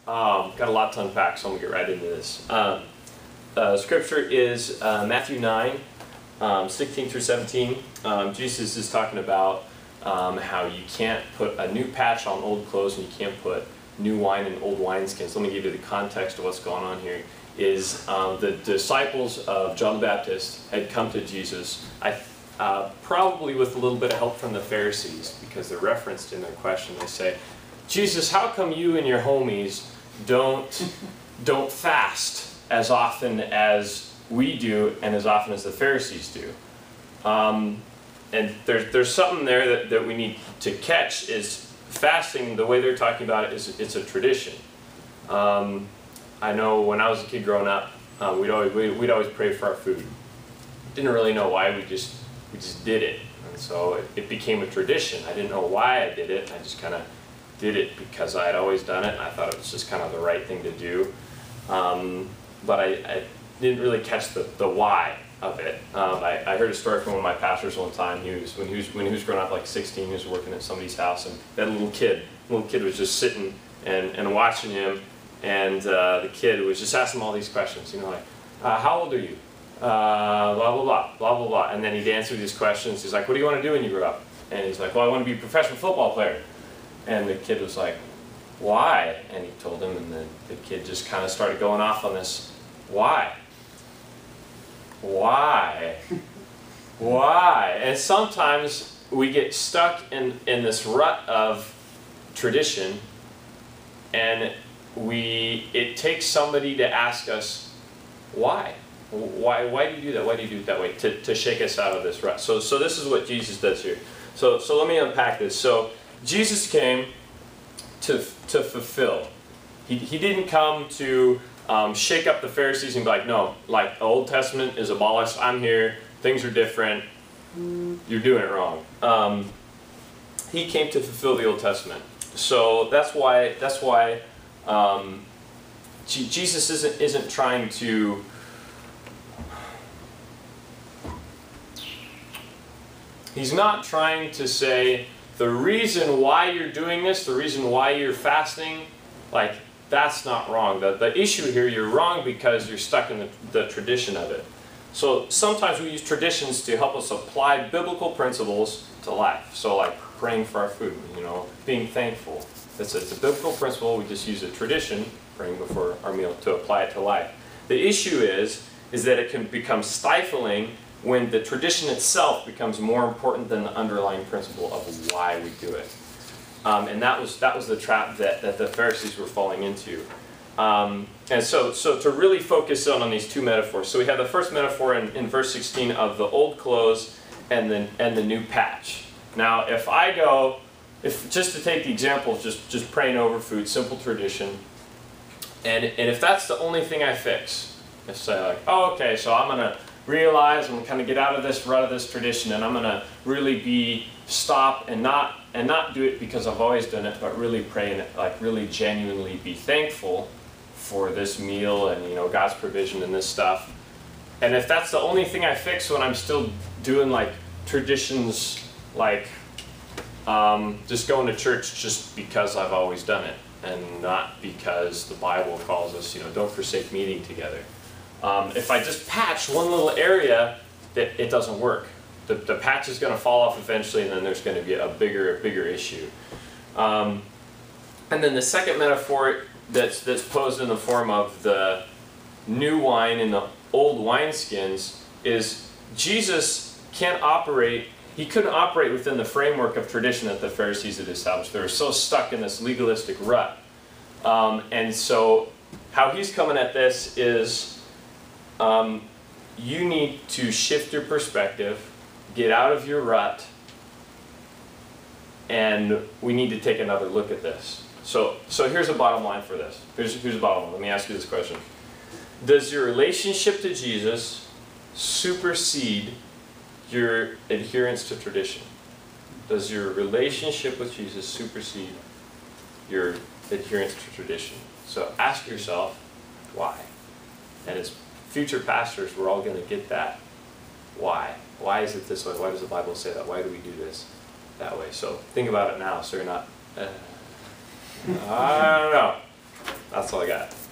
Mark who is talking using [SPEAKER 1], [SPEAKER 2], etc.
[SPEAKER 1] Got a lot to unpack, so I'm going to get right into this. Scripture is Matthew 9, 16 through 17. Jesus is talking about how you can't put a new patch on old clothes and you can't put new wine in old wineskins. Let me give you the context of what's going on here. Is the disciples of John the Baptist had come to Jesus, probably with a little bit of help from the Pharisees, because they're referenced in their question. They say, Jesus, how come you and your homies don't fast as often as we do and as often as the Pharisees do? And there's something there that we need to catch. Is fasting, the way they're talking about it, it's a tradition. I know when I was a kid growing up, we'd always pray for our food. Didn't really know why, we just did it. And so it became a tradition. I didn't know why I did it. I just kind of did it because I had always done it, and I thought it was just kind of the right thing to do. But I didn't really catch the why of it. I heard a story from one of my pastors one time. When he was growing up, like 16, he was working at somebody's house, and that little kid was just sitting and watching him, and the kid was just asking him all these questions, like, how old are you? Blah, blah, blah, blah, blah, blah. And then he'd answer these questions. He's like, what do you want to do when you grow up? And he's like, well, I want to be a professional football player. And the kid was like, why? And he told him, and then the kid just kind of started going off on this, why? Why? Why? And sometimes we get stuck in this rut of tradition, and it takes somebody to ask us, why? Why do you do that? Why do you do it that way? To shake us out of this rut. So this is what Jesus does here. So let me unpack this. So Jesus came to fulfill. He didn't come to shake up the Pharisees and be like, no, like the Old Testament is abolished. I'm here. Things are different. You're doing it wrong. He came to fulfill the Old Testament. So that's why Jesus isn't trying to. He's not trying to say the reason why you're doing this, the reason why you're fasting, like, that's not wrong. The issue here, you're wrong because you're stuck in the tradition of it. So sometimes we use traditions to help us apply biblical principles to life. So like praying for our food, being thankful. It's a biblical principle. We just use a tradition, praying before our meal, to apply it to life. The issue is that it can become stifling when the tradition itself becomes more important than the underlying principle of why we do it. And that was the trap that the Pharisees were falling into. And so to really focus on these two metaphors. So we have the first metaphor in verse 16 of the old clothes and the new patch. Now, if just to take the example of just praying over food, simple tradition, and if that's the only thing I fix, if say like, oh, okay, so I'm going to realize I'm going to kind of get out of this rut of this tradition, and I'm going to really stop and not do it because I've always done it, but really pray and like really genuinely be thankful for this meal and God's provision and this stuff. And if that's the only thing I fix when I'm still doing like traditions, like just going to church just because I've always done it, and not because the Bible calls us, don't forsake meeting together. If I just patch one little area, it doesn't work. The patch is going to fall off eventually, and then there's going to be a bigger issue. And then the second metaphor that's posed in the form of the new wine in the old wineskins is Jesus can't operate. He couldn't operate within the framework of tradition that the Pharisees had established. They were so stuck in this legalistic rut. And so how he's coming at this is you need to shift your perspective, get out of your rut, and we need to take another look at this. So here's a bottom line for this. Here's a bottom line. Let me ask you this question. Does your relationship to Jesus supersede your adherence to tradition? Does your relationship with Jesus supersede your adherence to tradition? So ask yourself, why? And as future pastors, we're all going to get that. Why? Why is it this way? Why does the Bible say that? Why do we do this that way? So think about it now, so you're not, I don't know. That's all I got.